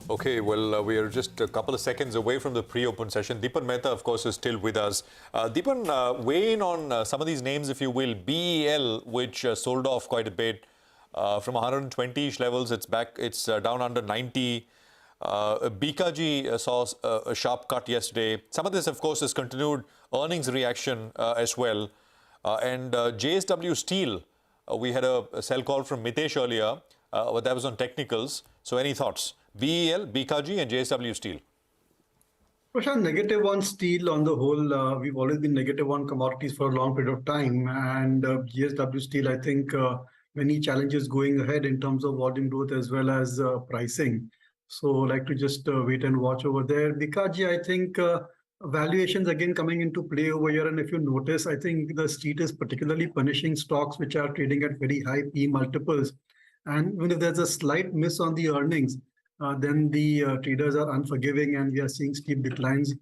Okay, well, we are just a couple of seconds away from the pre-open session. Dipan Mehta, of course, is still with us. Dipan, weigh in on some of these names, if you will. BEL, which sold off quite a bit from 120-ish levels. It's back. It's down under 90. BKG saw a sharp cut yesterday. Some of this, of course, is continued earnings reaction as well. And JSW Steel, we had a sell call from Mitesh earlier, but that was on technicals. So any thoughts? BEL, BKG and JSW Steel. Prashant, negative on steel on the whole. We've always been negative on commodities for a long period of time. And JSW Steel, I think many challenges going ahead in terms of volume growth as well as pricing. So I'd like to just wait and watch over there. BKG, I think valuations again coming into play over here. And if you notice, I think the street is particularly punishing stocks which are trading at very high P multiples. And even if there's a slight miss on the earnings, then the traders are unforgiving and we are seeing steep declines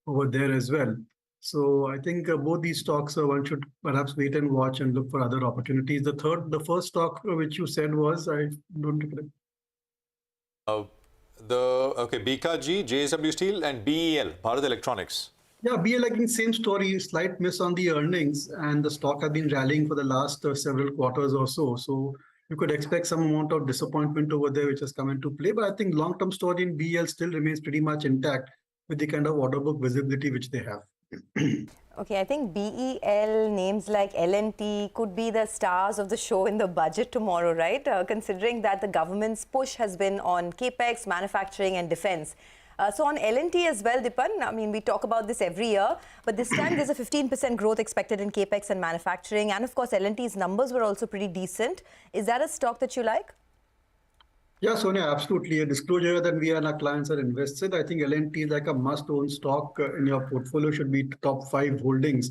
over there as well. So I think both these stocks, one should perhaps wait and watch and look for other opportunities. The first stock which you said was, I don't recollect. BKG, JSW Steel and BEL, Bharat Electronics. Yeah, BEL again, same story, slight miss on the earnings and the stock has been rallying for the last several quarters or so. So you could expect some amount of disappointment over there, which has come into play. But I think long-term story in BEL still remains pretty much intact with the kind of order book visibility which they have. Okay, I think BEL names like L&T could be the stars of the show in the budget tomorrow, right? Considering that the government's push has been on capex, manufacturing and defense. So on L&T as well, Dipan, I mean, we talk about this every year, but this time there's a 15% growth expected in capex and manufacturing. And of course, L&T's numbers were also pretty decent. Is that a stock that you like? Yeah, Sonia, absolutely. A disclosure that we and our clients are invested. I think L&T is like a must-own stock in your portfolio, should be top 5 holdings,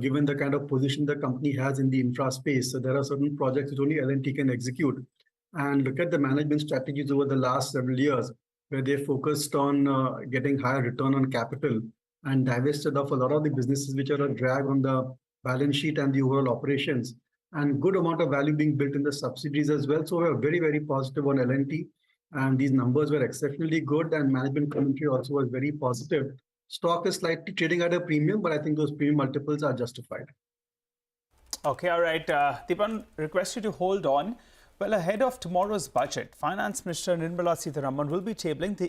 given the kind of position the company has in the infra space. So there are certain projects which only L&T can execute. And look at the management strategies over the last several years, where they focused on getting higher return on capital and divested of a lot of the businesses which are a drag on the balance sheet and the overall operations, and good amount of value being built in the subsidiaries as well. So we're very, very positive on L&T, and these numbers were exceptionally good and management commentary also was very positive. Stock is slightly trading at a premium, but I think those premium multiples are justified. Okay, all right. Dipan, request you to hold on. Well, ahead of tomorrow's budget, Finance Minister Nirmala Sitharaman will be tabling the